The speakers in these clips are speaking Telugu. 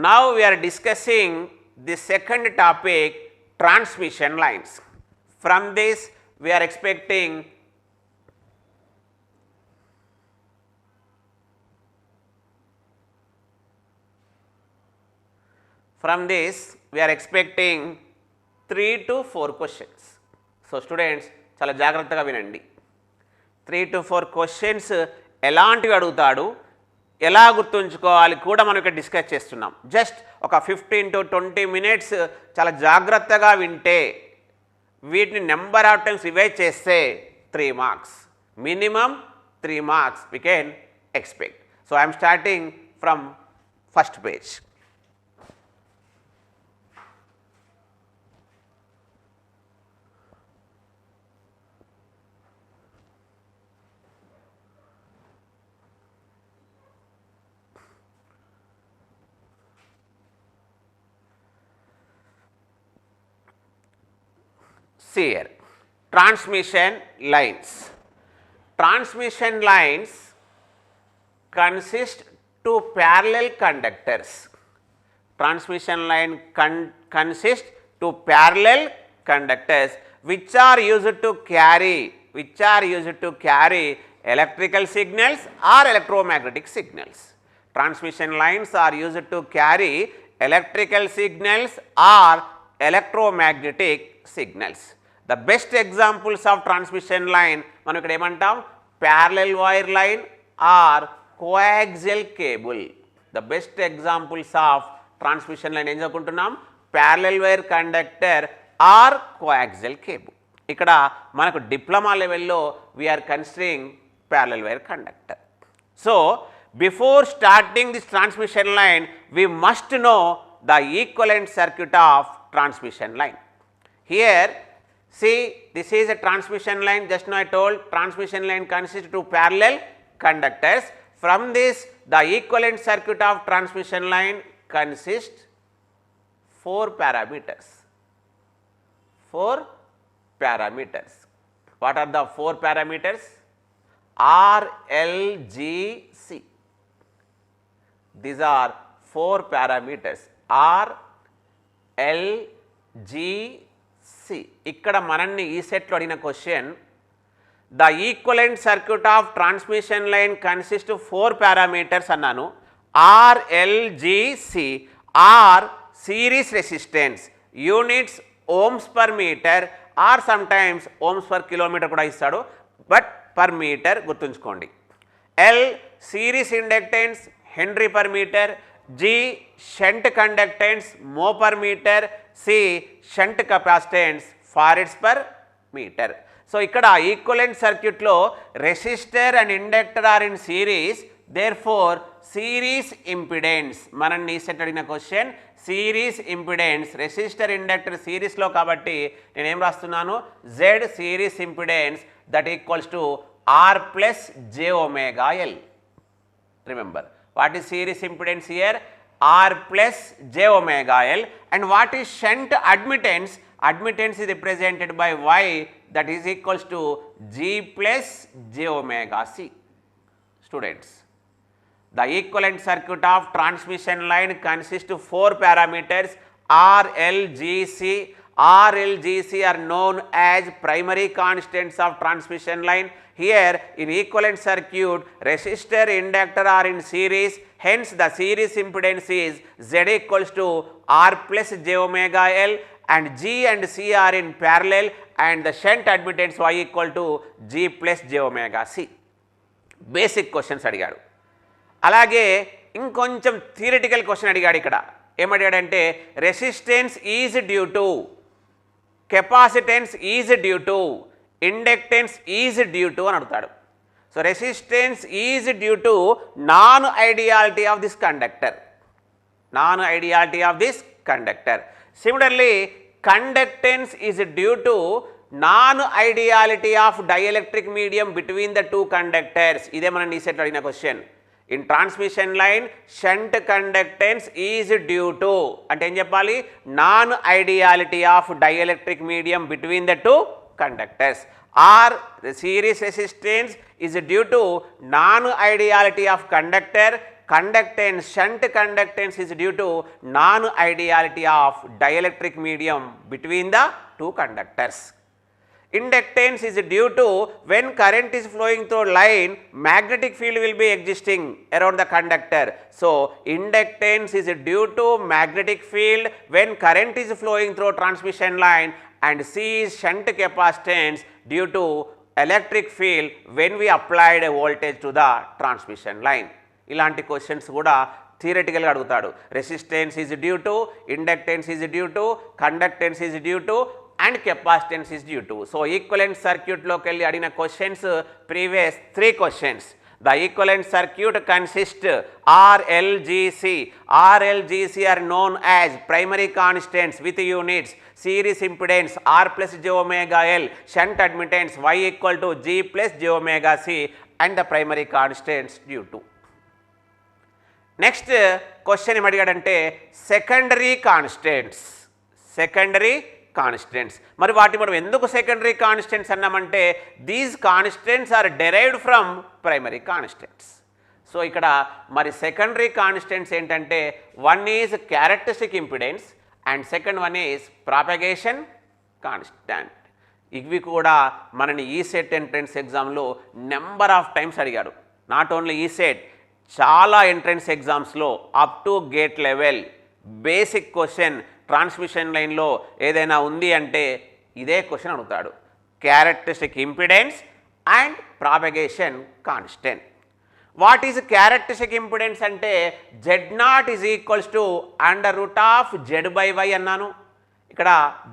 Now we are discussing the second topic, transmission lines. From this we are expecting From this we are expecting 3 to 4 questions. So students చాలా జాగ్రత్తగా వినండి. 3 to 4 questions ఎలాంటివి అడుగుతాడు, ఎలా గుర్తుంచుకోవాలి కూడా మనం ఇక్కడ డిస్కస్ చేస్తున్నాం. జస్ట్ ఒక 15 to 20 minutes చాలా జాగ్రత్తగా వింటే వీటిని నెంబర్ ఆఫ్ టైమ్స్ రివైజ్ చేస్తే 3 marks, minimum 3 marks we can expect. So I am starting from first page. See here, transmission lines. Transmission lines consist two parallel conductors. Transmission line consists two parallel conductors which are used to carry electrical signals or electromagnetic signals. Transmission lines are used to carry electrical signals or electromagnetic signals. The best examples of transmission line మనం ఇక్కడ ఏమంటాం, parallel wire line or coaxial cable. The best examples of transmission line ఏం చెప్పుకుంటున్నాం, parallel wire conductor or coaxial cable. ఇక్కడ మనకు డిప్లొమా లెవెల్లో we are considering parallel wire conductor. So before starting this transmission line we must know the equivalent circuit of transmission line. Here see, this is a transmission line. Just now I told transmission line consists of parallel conductors. From this the equivalent circuit of transmission line consists 4 parameters. 4 parameters. What are the 4 parameters? R, L, G, C. These are 4 parameters. R, L, G, C. ఇక్కడ మనల్ని ఈ సెట్లో అడిగిన question, the equivalent circuit of transmission line consist 4 parameters అన్నాను. R, L, G, C. R series resistance, units ohms per metre are sometimes ohms per kilometre కూడా ఇస్తాడు, బట్ పర్ మీటర్ గుర్తుంచుకోండి. L series inductance henry per metre. G shunt conductance mho per meter. C shunt capacitance farads per meter. So ikkada equivalent circuit lo resistor and inductor are in series, therefore series impedance mananni set adina question, series impedance resistor inductor series lo kabatti nenu em rastunnanu Z series impedance that equals to R plus j omega L. Remember, what is series impedance here? R plus j omega L. And what is shunt admittance? Admittance is represented by Y, that is equals to G plus j omega C. Students, the equivalent circuit of transmission line consists of 4 parameters R, L, G, C. R, L, G, C are known as primary constants of transmission line. Here in equivalent circuit, resistor, inductor are in series, hence the series impedance is Z equals to R plus j omega L, and G and C are in parallel, and the shunt admittance Y equal to G plus j omega C. Basic questions అడిగాడు. అలాగే ఇంకొంచెం థియరిటికల్ క్వశ్చన్ అడిగాడు. ఇక్కడ ఏమడిగాడంటే resistance is due to, capacitance is due to, inductance is due to అని అడుగుతాడు. So resistance is due to non ideality of this conductor, non ideality of this conductor. Similarly conductance is due to non ideality of dielectric medium between the 2 conductors. ఇదే మనం ఈ సెట్లో అడిగిన question. In transmission line shunt conductance is due to అంటే ఏం చెప్పాలి, non ideality of dielectric medium between the 2 conductors. R series resistance is due to non-ideality of conductor. Conductance, shunt conductance is due to non-ideality of dielectric medium between the two conductors. Inductance is due to when current is flowing through line, magnetic field will be existing around the conductor. So, inductance is due to magnetic field when current is flowing through transmission line, and C is shunt capacitance due to electric field when we applied a voltage to the transmission line. ఇలాంటి క్వశ్చన్స్ కూడా థియరిటికల్గా అడుగుతాడు. Resistance is due to, inductance is due to, conductance is due to and capacitance is due to. So equivalent సర్క్యూట్లోకి వెళ్ళి అడిగిన questions previous 3 questions. The equivalent circuit consists RLGC. RLGC are known as primary constants with units, series impedance R plus j omega L, shunt admittance Y equal to G plus j omega C, and the primary constants due to. Next question ఏం అడిగాడంటే సెకండరీ కాన్స్టెంట్స్. సెకండరీ కాన్స్టెంట్స్ మరి వాటి మనం ఎందుకు సెకండరీ కాన్స్టెంట్స్ అన్నామంటే these constants are derived from primary constants. So ఇక్కడ మరి సెకండరీ కాన్స్టెంట్స్ ఏంటంటే one is characteristic impedance and second one is propagation constant. ఇవి కూడా మనని ఈ సెట్ ఎంట్రన్స్ ఎగ్జామ్లో నెంబర్ ఆఫ్ టైమ్స్ అడిగాడు. నాట్ ఓన్లీ ఈ సెట్, చాలా ఎంట్రన్స్ ఎగ్జామ్స్లో up to GATE level basic question transmission లైన్లో ఏదైనా ఉంది అంటే ఇదే క్వశ్చన్ అడుగుతాడు. Characteristic impedance and propagation constant. What is characteristic impedance అంటే Z0 is equals to √Z/Y అన్నాను. ఇక్కడ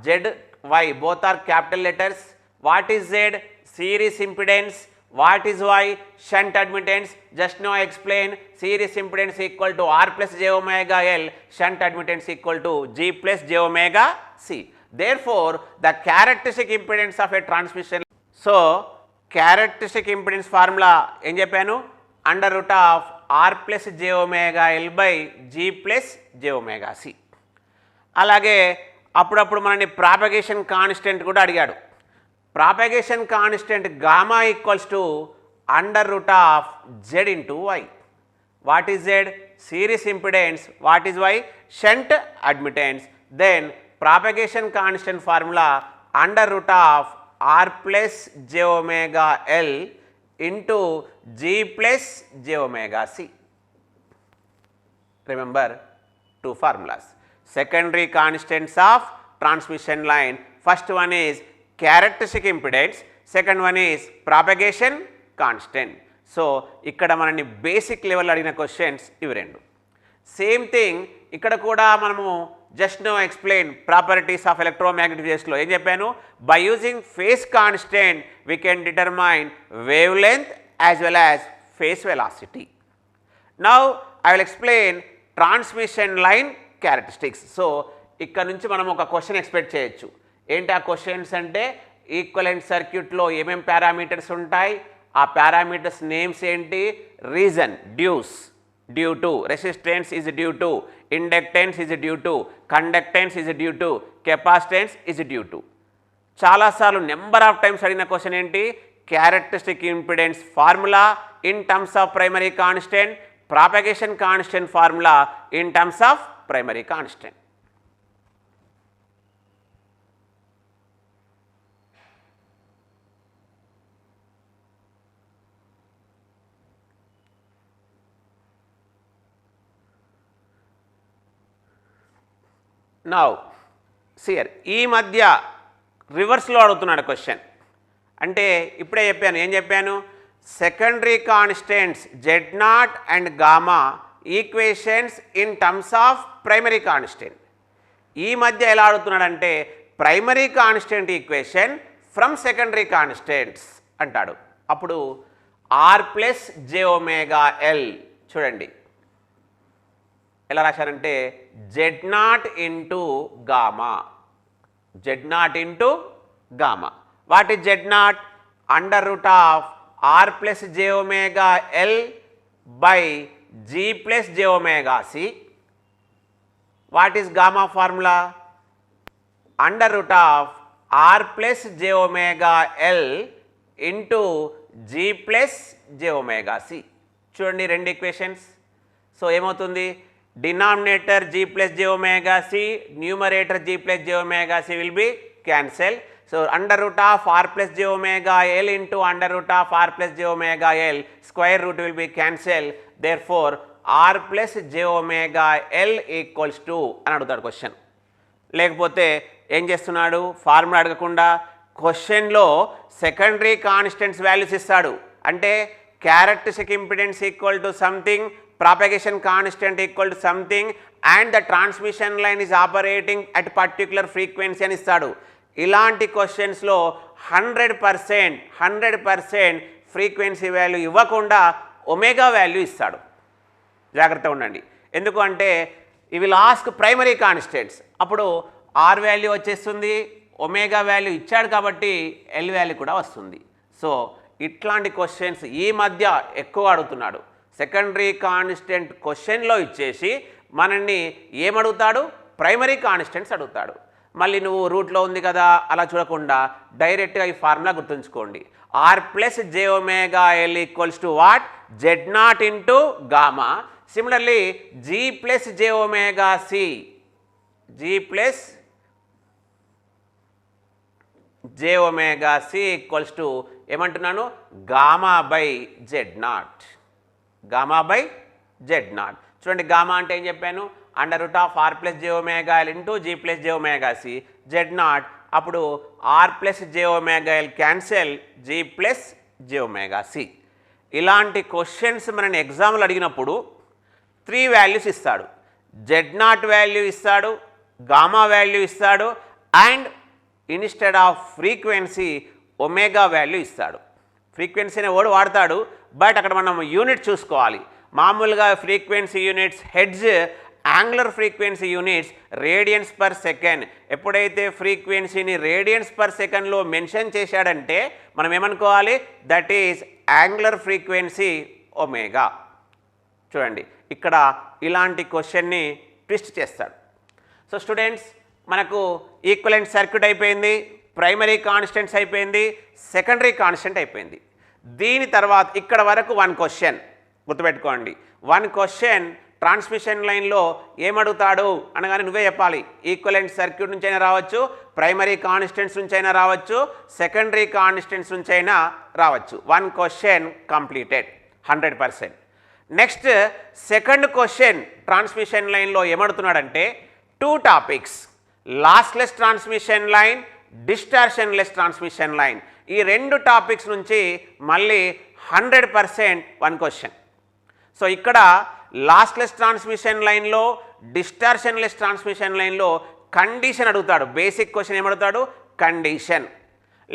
ZY both are capital letters. What is Z? Series impedance. What is Y? Shunt admittance. Just now I explained series impedance equal to R plus j omega L, shunt admittance equal to G plus j omega C. Therefore, the characteristic impedance of a transmission. So, characteristic impedance formula em cheppanu √R plus j omega L by G plus j omega C. అలాగే అప్పుడప్పుడు మనని ప్రాపగేషన్ కాన్స్టెంట్ కూడా అడిగాడు. Propagation constant gamma equals to √Z into Y. What is Z? Series impedance. What is Y? Shunt admittance. Then propagation constant formula √R plus j omega L into G plus j omega C. Remember 2 formulas. Secondary constants of transmission line. First one is characteristic impedance, second one is propagation constant. So ఇక్కడ మనని బేసిక్ లెవెల్ అడిగిన క్వశ్చన్స్ ఇవి రెండు. సేమ్ థింగ్ ఇక్కడ కూడా మనము just no explain properties of electromagnetic వేవ్స్లో ఏం చెప్పాను? By using phase constant we can determine wavelength as well as phase velocity. Now I will explain transmission line characteristics. So ఇక్కడ నుంచి మనం ఒక క్వశ్చన్ ఎక్స్పెక్ట్ చేయొచ్చు. ఏంటి ఆ క్వశ్చన్స్ అంటే ఈక్వలెంట్ సర్క్యూట్లో ఏమేం పారామీటర్స్ ఉంటాయి, ఆ పారామీటర్స్ నేమ్స్ ఏంటి, reason dues due to, resistance is due to, inductance is due to, conductance is due to, capacitance is due to. చాలాసార్లు నెంబర్ ఆఫ్ టైమ్స్ అడిగిన క్వశ్చన్ ఏంటి? Characteristic impedance formula in terms of primary constant, propagation constant formula in terms of primary constant. Now సియర్ ఈ మధ్య రివర్స్లో అడుగుతున్నాడు క్వశ్చన్. అంటే ఇప్పుడే చెప్పాను, ఏం చెప్పాను? Secondary constants Z0 and gamma equations in terms of primary constant. ఈ మధ్య ఎలా అడుగుతున్నాడంటే primary constant equation from secondary constants అంటాడు. అప్పుడు R plus j omega L చూడండి ఎలా రాశారంటే Z0 into gamma. Z0 into gamma. What is Z0? √R plus j omega L by G plus j omega C. What is gamma formula? √R plus j omega L into G plus j omega C. చూడండి రెండు ఈక్వేషన్స్. సో ఏమవుతుంది, denominator g plus j omega C, numerator g plus j omega C will be cancel. So under root of R plus j omega L into under root of R plus j omega L, square root will be cancel. Therefore R plus j omega L equals to అని అడుగుతాడు క్వశ్చన్. లేకపోతే ఏం చేస్తున్నాడు, ఫార్ములా అడగకుండా క్వశ్చన్లో సెకండరీ కాన్స్టెంట్స్ వాల్యూస్ ఇస్తాడు. అంటే characteristic impedance equal to something, propagation constant equal to something and the transmission line is operating at particular frequency అని ఇస్తాడు. ఇలాంటి క్వశ్చన్స్లో 100% ఫ్రీక్వెన్సీ వాల్యూ ఇవ్వకుండా ఒమేగా వాల్యూ ఇస్తాడు. జాగ్రత్తగా ఉండండి. ఎందుకు అంటే ఇవి లాస్ట్ ప్రైమరీ కాన్స్టెంట్స్, అప్పుడు ఆర్ వాల్యూ వచ్చేస్తుంది, ఒమేగా వాల్యూ ఇచ్చాడు కాబట్టి ఎల్ వాల్యూ కూడా వస్తుంది. సో ఇట్లాంటి క్వశ్చన్స్ ఈ మధ్య ఎక్కువ అడుగుతున్నాడు. సెకండరీ కాన్స్టెంట్ క్వశ్చన్లో ఇచ్చేసి మనల్ని ఏమడుగుతాడు, ప్రైమరీ కాన్స్టెంట్స్ అడుగుతాడు. మళ్ళీ నువ్వు రూట్లో ఉంది కదా అలా చూడకుండా డైరెక్ట్గా ఈ ఫార్ములా గుర్తుంచుకోండి. R plus J omega L equals to what, Z naught into gamma. Similarly G plus J omega C, G plus J omega C equals to ఏమంటున్నాను, gamma by Z naught, gamma by Z naught. చూడండి గామా అంటే ఏం చెప్పాను, under root of R plus J omega L into G plus J omega C, Z naught అప్పుడు R plus J omega L cancel, G plus J omega C. ఇలాంటి క్వశ్చన్స్ మనని ఎగ్జామ్లో అడిగినప్పుడు 3 వాల్యూస్ ఇస్తాడు. జెడ్ నాట్ వాల్యూ ఇస్తాడు, గామా వాల్యూ ఇస్తాడు and instead of frequency omega value ఇస్తాడు. ఫ్రీక్వెన్సీ అనే వర్డ్ వాడతాడు, బట్ అక్కడ మనం యూనిట్ చూసుకోవాలి. మామూలుగా frequency units hertz, angular frequency units radians per second. ఎప్పుడైతే ఫ్రీక్వెన్సీని రేడియన్స్ పర్ సెకండ్లో మెన్షన్ చేశాడంటే మనం ఏమనుకోవాలి, that is angular frequency omega. చూడండి ఇక్కడ ఇలాంటి క్వశ్చన్ని ట్విస్ట్ చేస్తాడు. సో స్టూడెంట్స్ మనకు ఈక్వలెంట్ సర్క్యూట్ అయిపోయింది, ప్రైమరీ కాన్స్టెంట్స్ అయిపోయింది, సెకండరీ కాన్స్టెంట్ అయిపోయింది. దీని తర్వాత ఇక్కడ వరకు 1 క్వశ్చన్ గుర్తుపెట్టుకోండి. 1 క్వశ్చన్ ట్రాన్స్మిషన్ లైన్లో ఏమడుగుతాడు అనగానే నువ్వే చెప్పాలి. ఈక్వలెంట్ సర్క్యూట్ నుంచి అయినా రావచ్చు, ప్రైమరీ కాన్స్టెంట్స్ నుంచి అయినా రావచ్చు, సెకండరీ కాన్స్టెంట్స్ నుంచి అయినా రావచ్చు. 1 question completed 100%. Next second question transmission లైన్లో ఏమడుతున్నాడంటే 2 topics, lossless transmission line, distortionless transmission line. ఈ 2 టాపిక్స్ నుంచి మళ్ళీ 100% 1 క్వశ్చన్. సో ఇక్కడ లాస్లెస్ ట్రాన్స్మిషన్ లైన్లో, డిస్టార్షన్లెస్ ట్రాన్స్మిషన్ లైన్లో కండిషన్ అడుగుతాడు. బేసిక్ క్వశ్చన్ ఏమడుగుతాడు, కండిషన్.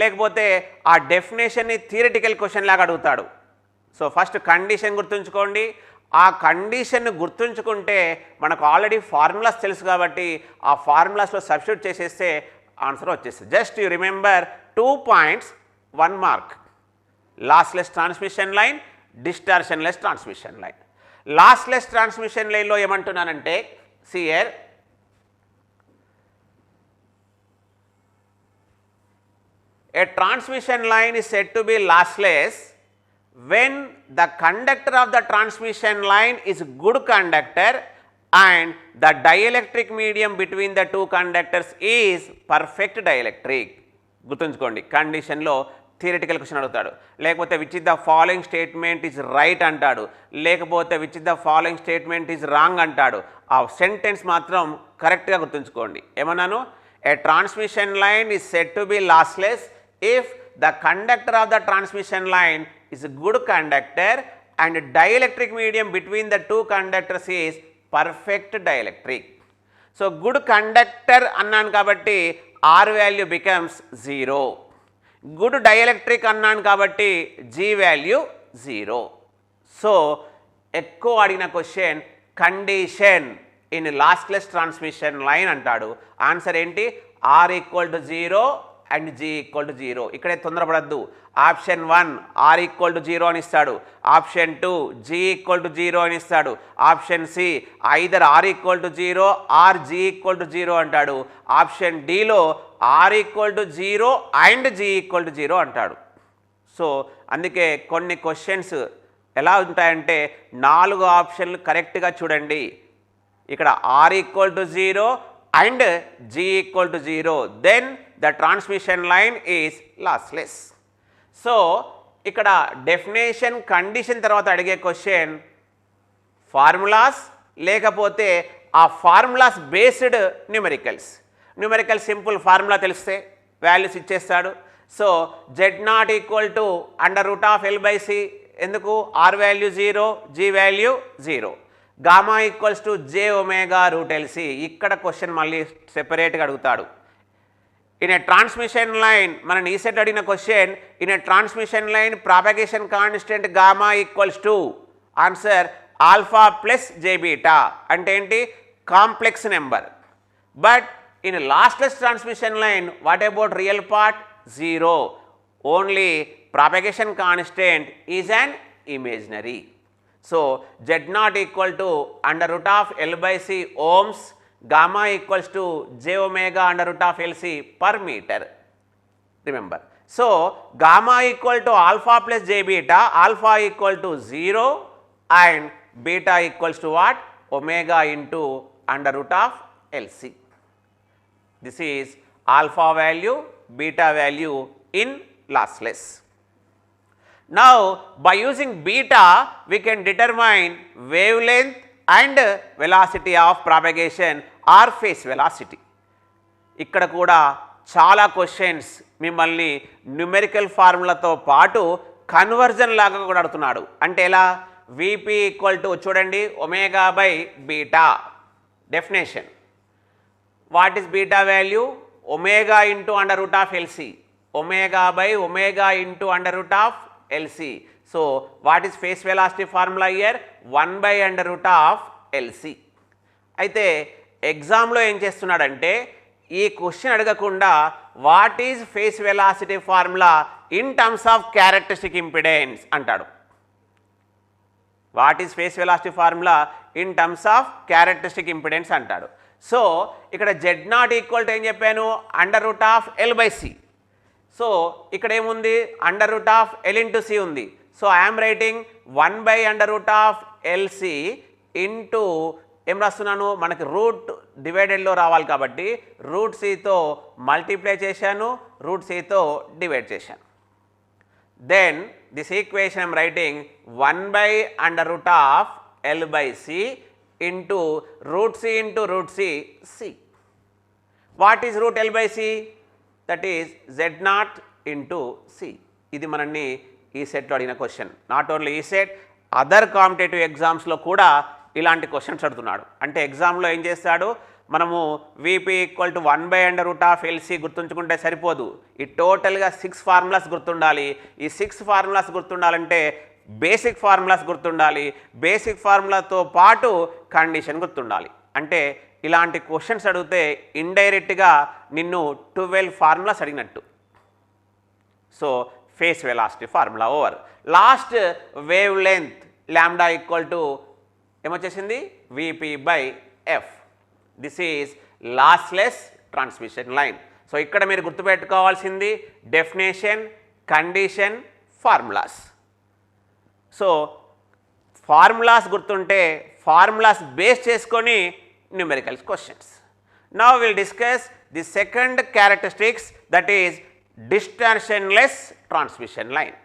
లేకపోతే ఆ డెఫినేషన్ని థియరిటికల్ క్వశ్చన్ లాగా అడుగుతాడు. సో ఫస్ట్ కండిషన్ గుర్తుంచుకోండి. ఆ కండిషన్ గుర్తుంచుకుంటే మనకు ఆల్రెడీ ఫార్ములాస్ తెలుసు కాబట్టి ఆ ఫార్ములాస్లో సబ్స్టిట్యూట్ చేసేస్తే ఆన్సర్ వచ్చేస్తుంది. Just you remember 2 points 1 mark. Lossless transmission line, distortionless transmission line. Lossless transmission లైన్లో ఏమంటున్నానంటే సియర్ a transmission line is said to be lossless when the conductor of the transmission line is good conductor and the dielectric medium between the 2 conductors is perfect dielectric. గుర్తుంచుకోండి కండిషన్లో థియరిటికల్ క్వశ్చన్ అడుగుతాడు. లేకపోతే which is the following statement is right అంటాడు, లేకపోతే which is the following statement is wrong అంటాడు. ఆ సెంటెన్స్ మాత్రం కరెక్ట్గా గుర్తుంచుకోండి. ఏమన్నాను, a transmission line is said to be lossless if the conductor of the transmission line is a good conductor and dielectric medium between the 2 conductors is perfect dielectric. So good conductor అన్నాను కాబట్టి R value becomes 0. Good dielectric అన్నాను కాబట్టి G value 0. So ఎక్కువ అడిగిన question condition in lossless transmission line అంటాడు. ఆన్సర్ ఏంటి, R equal to 0 and G equal to 0. ఇక్కడే తొందరపడద్దు. ఆప్షన్ 1 R ఈక్వల్ టు 0 అని ఇస్తాడు, ఆప్షన్ 2 G ఈక్వల్ టు 0 అని ఇస్తాడు, option C either R equal to 0 or G equal to 0 అంటాడు, ఆప్షన్ Dలో R equal to 0 and G equal to 0 అంటాడు. సో అందుకే కొన్ని క్వశ్చన్స్ ఎలా ఉంటాయంటే 4 ఆప్షన్లు కరెక్ట్గా చూడండి. ఇక్కడ R equal to 0 and G equal to 0, then the transmission line is lossless. So ఇక్కడ డెఫినేషన్ కండిషన్ తర్వాత అడిగే క్వశ్చన్ ఫార్ములాస్ లేకపోతే ఆ formulas based numericals simple formula తెలిస్తే వాల్యూస్ ఇచ్చేస్తాడు. So Z0 equal to √L/C, ఎందుకు R value 0, G value 0, gamma equals to j⍵√LC. ఇక్కడ క్వశ్చన్ మళ్ళీ సెపరేట్గా అడుగుతాడు. ఇన్ ఏ ట్రాన్స్మిషన్ లైన్, మన ఈ సెట్ అడిగిన question, in a transmission line propagation constant gamma equals to answer alpha plus J beta, అంటే ఏంటి complex number. But in lossless transmission line what about real part 0, only propagation constant is an imaginary. So Z0 equal to √L/C ohms, gamma equals to j⍵√LC per meter. Remember, so gamma equal to alpha plus J beta, alpha equal to 0 and beta equals to what omega into √LC. This is alpha value, beta value in lossless. Now by using beta we can determine wavelength and velocity of propagation or phase velocity. ఇక్కడ కూడా చాలా క్వశ్చన్స్ మిమ్మల్ని న్యూమెరికల్ ఫార్ములాతో పాటు కన్వర్జన్ లాగా కూడా అడుగుతున్నాడు. అంటే ఎలా, VP ఈక్వల్ టు చూడండి omega by beta, definition what is beta value, omega into √LC, omega by omega into √LC. So what is phase velocity formula here 1/√LC. అయితే ఎగ్జామ్లో ఏం చేస్తున్నాడంటే ఈ క్వశ్చన్ అడగకుండా what is phase velocity formula in terms of characteristic impedance అంటాడు. What is phase velocity formula in terms of characteristic impedance అంటాడు. సో ఇక్కడ Z0 ఈక్వల్ టు ఏం చెప్పాను √L/C. సో ఇక్కడ ఏముంది √L/C ఉంది. So I'm writing 1/√LC into ఏం రాస్తున్నాను, మనకి రూట్ డివైడెడ్లో రావాలి కాబట్టి √Cతో మల్టిప్లై చేశాను, √Cతో డివైడ్ చేశాను. Then this equation I'm writing 1/√L/C into √C into √C C. What is √L/C? That is Z0 into C. ఇది మనల్ని ఈ సెట్లో అడిగిన క్వశ్చన్. నాట్ ఓన్లీ ఈ సెట్, అదర్ కాంపిటేటివ్ ఎగ్జామ్స్లో కూడా ఇలాంటి క్వశ్చన్స్ అడుగుతున్నాడు. అంటే ఎగ్జామ్లో ఏం చేస్తాడు, మనము VP ఈక్వల్ టు 1/√LC గుర్తుంచుకుంటే సరిపోదు, ఈ టోటల్గా 6 ఫార్ములాస్ గుర్తుండాలి. ఈ 6 ఫార్ములాస్ గుర్తుండాలంటే బేసిక్ ఫార్ములాస్ గుర్తుండాలి, బేసిక్ ఫార్ములాతో పాటు కండిషన్ గుర్తుండాలి. అంటే ఇలాంటి క్వశ్చన్స్ అడిగితే ఇండైరెక్ట్గా నిన్ను 12 ఫార్ములాస్ అడిగినట్టు. So phase velocity formula over. Last wavelength lambda equal to ఏమొచ్చేసింది VP/F. This is lossless transmission line. So ఇక్కడ మీరు గుర్తుపెట్టుకోవాల్సింది definition, condition, formulas. So formulas గుర్తుంటే ఫార్ములాస్ బేస్ చేసుకొని numericals questions. Now will discuss the second characteristics, that is distortionless transmission line.